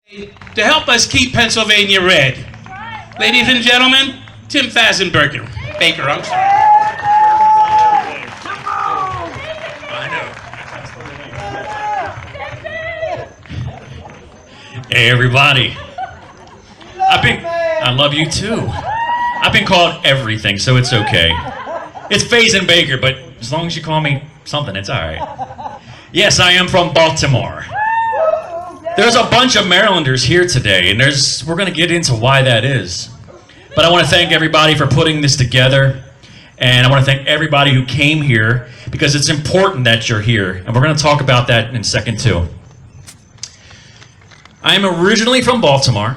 to help us keep Pennsylvania red. Ladies and gentlemen, Tim Fazenbaker. Baker, I'm sorry. I know. Hey, everybody. I love you too. I've been called everything, so it's okay. It's Fazenbaker, but as long as you call me something, it's all right. Yes, I am from Baltimore. There's a bunch of Marylanders here today, and we're going to get into why that is. But I want to thank everybody for putting this together, and I want to thank everybody who came here, because it's important that you're here, and we're going to talk about that in a second too. I am originally from Baltimore.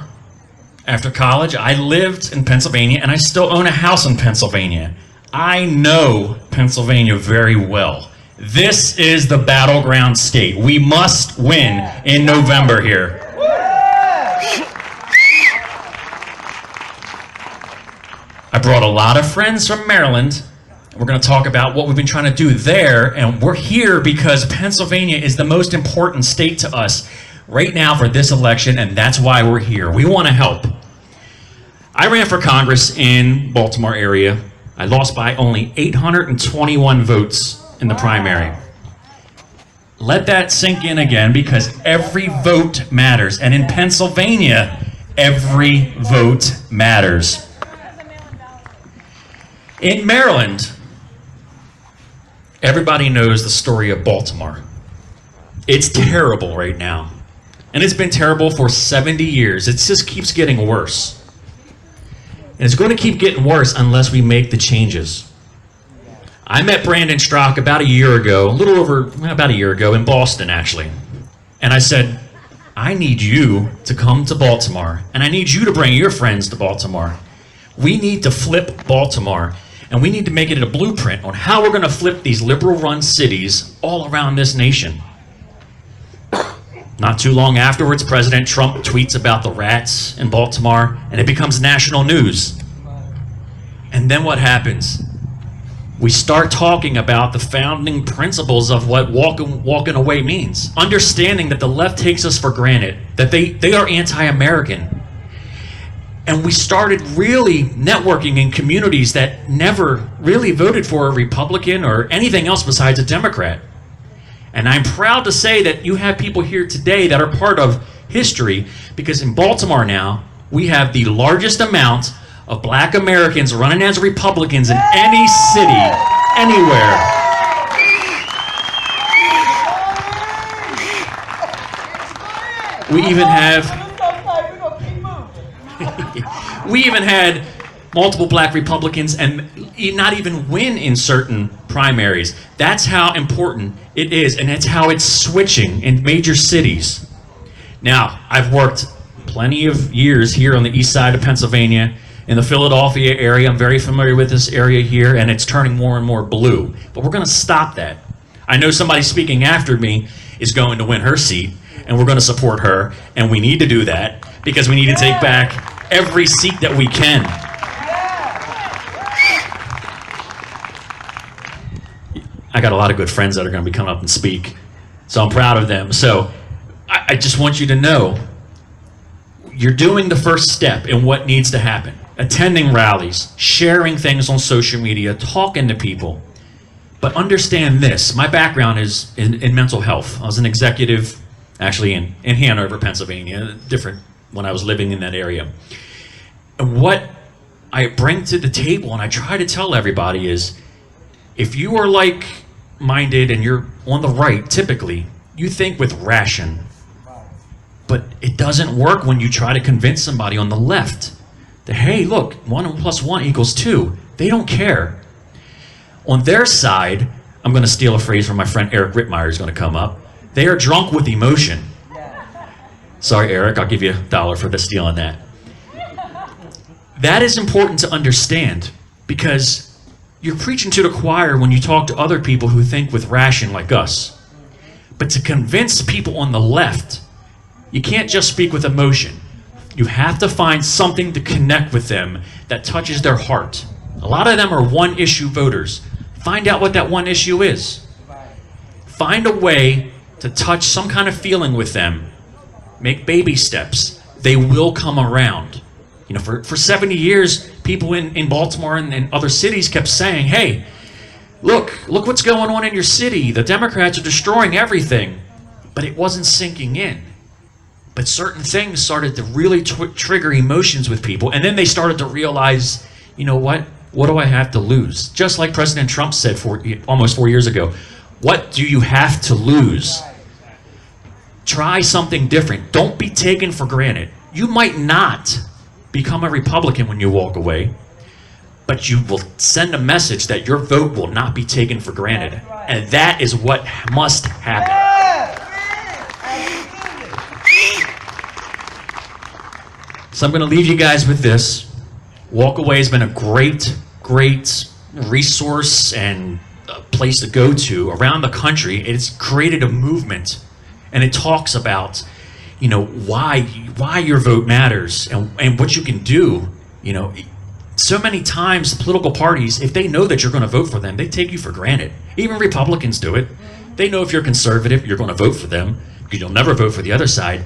After college, I lived in Pennsylvania, and I still own a house in Pennsylvania. I know Pennsylvania very well. This is the battleground state. We must win in November here. I brought a lot of friends from Maryland. We're going to talk about what we've been trying to do there, and we're here because Pennsylvania is the most important state to us right now for this election, and that's why we're here. We want to help. I ran for Congress in Baltimore area. I lost by only 821 votes in the primary. Let that sink in again, because every vote matters. And in Pennsylvania, every vote matters. In Maryland, everybody knows the story of Baltimore. It's terrible right now. And it's been terrible for 70 years. It just keeps getting worse. And it's going to keep getting worse unless we make the changes. I met Brandon Strzok about a year ago, about a year ago in Boston, actually. And I said, I need you to come to Baltimore, and I need you to bring your friends to Baltimore. We need to flip Baltimore, and we need to make it a blueprint on how we're going to flip these liberal-run cities all around this nation. Not too long afterwards, President Trump tweets about the rats in Baltimore, and it becomes national news. And then what happens? We start talking about the founding principles of what walking away means. Understanding that the left takes us for granted, that they are anti-American. And we started really networking in communities that never really voted for a Republican or anything else besides a Democrat. And I'm proud to say that you have people here today that are part of history, because in Baltimore now, we have the largest amount of black Americans running as Republicans in any city, anywhere. We even had multiple black Republicans and not even win in certain primaries. That's how important it is, and that's how it's switching in major cities. Now, I've worked plenty of years here on the east side of Pennsylvania, in the Philadelphia area. I'm very familiar with this area here, and it's turning more and more blue. But we're going to stop that. I know somebody speaking after me is going to win her seat, and we're going to support her, and we need to do that because we need to take back every seat that we can. I got a lot of good friends that are going to be coming up and speak, so I'm proud of them. So I just want you to know, you're doing the first step in what needs to happen. Attending rallies, sharing things on social media, talking to people. But understand this, my background is in mental health. I was an executive, actually in Hanover, Pennsylvania, different when I was living in that area. And what I bring to the table, and I try to tell everybody, is if you are like-minded and you're on the right, typically, you think with ration. But it doesn't work when you try to convince somebody on the left that, hey, look, 1 + 1 = 2. They don't care. On their side, I'm going to steal a phrase from my friend Eric Rittmeyer, who's going to come up. They are drunk with emotion. Sorry, Eric, I'll give you $1 for the stealing that. That is important to understand, because you're preaching to the choir when you talk to other people who think with ration like us. But to convince people on the left, you can't just speak with emotion. You have to find something to connect with them that touches their heart. A lot of them are one-issue voters. Find out what that one issue is. Find a way to touch some kind of feeling with them Make baby steps. They will come around. You know, for 70 years, people in Baltimore and other cities kept saying, hey, look what's going on in your city. The Democrats are destroying everything. But it wasn't sinking in. But certain things started to really trigger emotions with people. And then they started to realize, you know what? What do I have to lose? Just like President Trump said almost 4 years ago. What do you have to lose? Try something different. Don't be taken for granted. You might not become a Republican when you walk away, but you will send a message that your vote will not be taken for granted. And that is what must happen. So I'm going to leave you guys with this. Walkaway has been a great resource and a place to go to around the country. It's created a movement, and it talks about, you know, why your vote matters and what you can do. You know, so many times political parties, if they know that you're going to vote for them, they take you for granted. Even Republicans do it. They know if you're conservative, you're going to vote for them because you'll never vote for the other side.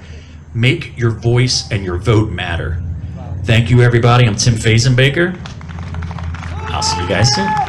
Make your voice and your vote matter. Thank you, everybody. I'm Tim Fazenbaker. I'll see you guys soon.